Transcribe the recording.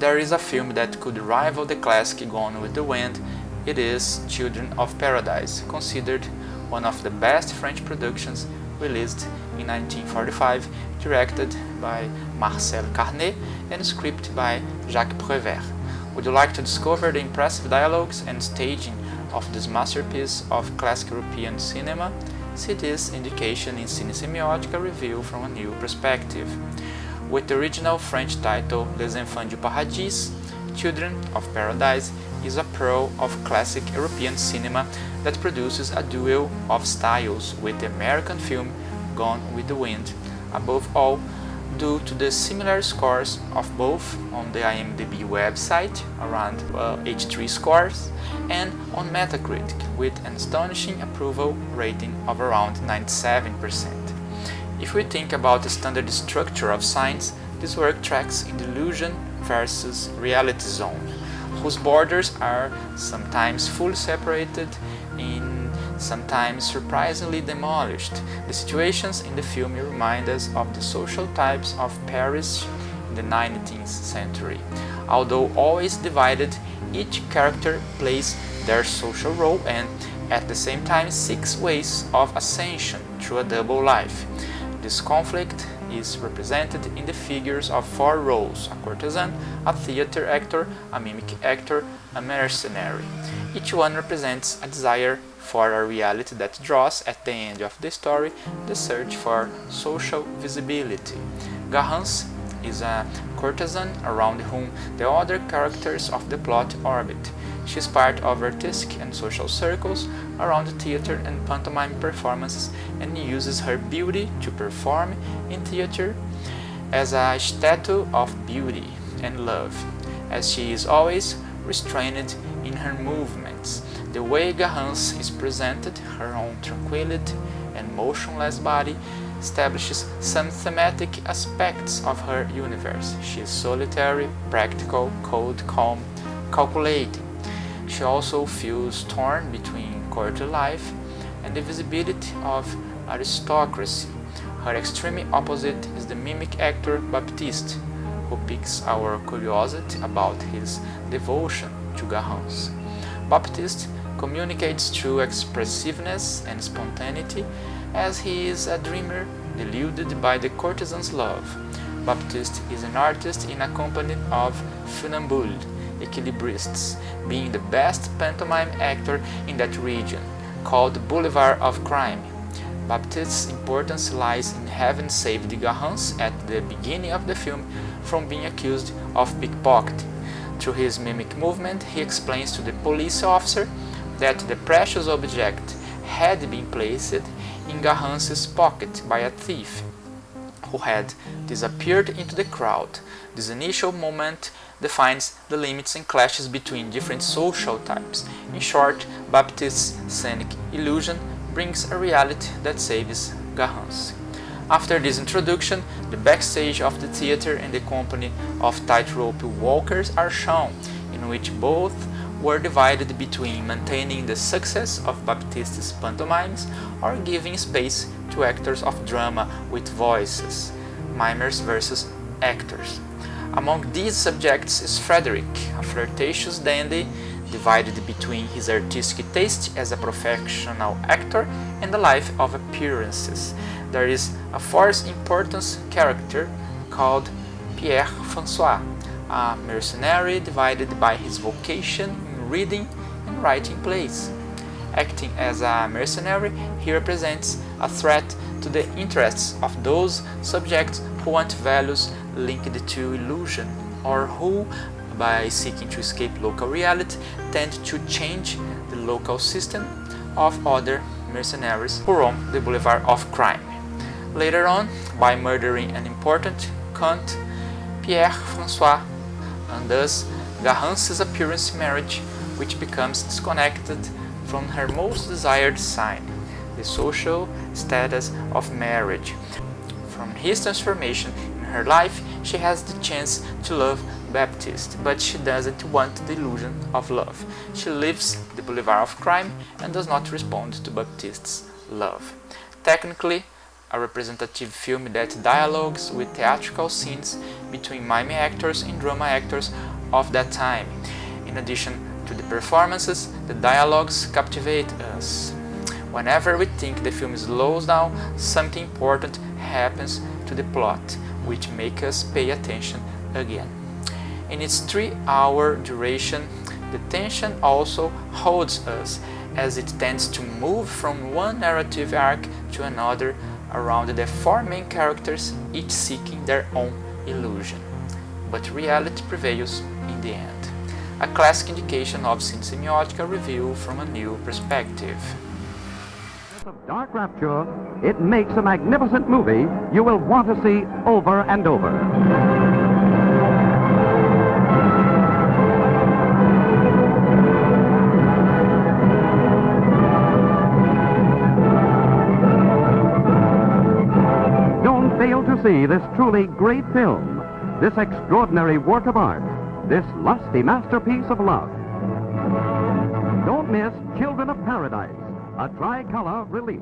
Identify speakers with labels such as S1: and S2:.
S1: there is a film that could rival the classic Gone with the Wind, it is Children of Paradise, considered one of the best French productions released in 1945, directed by Marcel Carné and scripted by Jacques Prévert. Would you like to discover the impressive dialogues and staging of this masterpiece of classic European cinema? See this indication in Cinesemiotica review from a new perspective. With the original French title Les Enfants du Paradis, Children of Paradise is a pearl of classic European cinema that produces a duel of styles with the American film Gone with the Wind, above all due to the similar scores of both on the IMDb website, around H3 scores, and on Metacritic with an astonishing approval rating of around 97%. If we think about the standard structure of science, this work tracks in the illusion versus reality zone, whose borders are sometimes fully separated and sometimes surprisingly demolished. The situations in the film remind us of the social types of Paris in the 19th century. Although always divided, each character plays their social role and, at the same time, seeks ways of ascension through a double life. This conflict is represented in the figures of four roles: a courtesan, a theater actor, a mimic actor, a mercenary. Each one represents a desire for a reality that draws, at the end of the story, the search for social visibility. Garance is a courtesan around whom the other characters of the plot orbit. She is part of artistic and social circles around theater and pantomime performances and uses her beauty to perform in theater as a statue of beauty and love, as she is always restrained in her movements. The way Garance is presented, her own tranquility and motionless body, establishes some thematic aspects of her universe. She is solitary, practical, cold, calm, calculating. She also feels torn between courtly life and the visibility of aristocracy. Her extreme opposite is the mimic actor Baptiste, who piques our curiosity about his devotion to Garance. Baptiste communicates through expressiveness and spontaneity, as he is a dreamer deluded by the courtesan's love. Baptiste is an artist in a company of funambules, equilibrists, being the best pantomime actor in that region, called Boulevard of Crime. Baptiste's importance lies in having saved Garance at the beginning of the film from being accused of pickpocketing. Through his mimic movement, he explains to the police officer that the precious object had been placed in Garance's pocket by a thief who had disappeared into the crowd. This initial moment defines the limits and clashes between different social types. In short, Baptiste's scenic illusion brings a reality that saves Garance. After this introduction, the backstage of the theater and the company of tightrope walkers are shown, in which both were divided between maintaining the success of Baptiste's pantomimes or giving space to actors of drama with voices, mimers versus actors. Among these subjects is Frederick, a flirtatious dandy divided between his artistic taste as a professional actor and the life of appearances. There is a fourth important character called Pierre François, a mercenary divided by his vocation in reading and writing plays. Acting as a mercenary, he represents a threat to the interests of those subjects who want values linked to illusion, or who, by seeking to escape local reality, tend to change the local system of other mercenaries who roam the boulevard of crime. Later on, by murdering an important count, Pierre François undoes Garance's appearance marriage, which becomes disconnected from her most desired sign, the social status of marriage. From his transformation in her life, she has the chance to love Baptiste, but she doesn't want the illusion of love. She leaves the boulevard of crime and does not respond to Baptiste's love. Technically, a representative film that dialogues with theatrical scenes between mime actors and drama actors of that time. In addition to the performances, the dialogues captivate us. Whenever we think the film slows down, something important happens to the plot, which makes us pay attention again. In its 3-hour duration, the tension also holds us, as it tends to move from one narrative arc to another around the 4 main characters, each seeking their own illusion. But reality prevails in the end. A classic indication of Cinesemiotica review from a new perspective.
S2: Of dark rapture, it makes a magnificent movie you will want to see over and over. Fail to see this truly great film, this extraordinary work of art, this lusty masterpiece of love. Don't miss Children of Paradise, a tricolor release.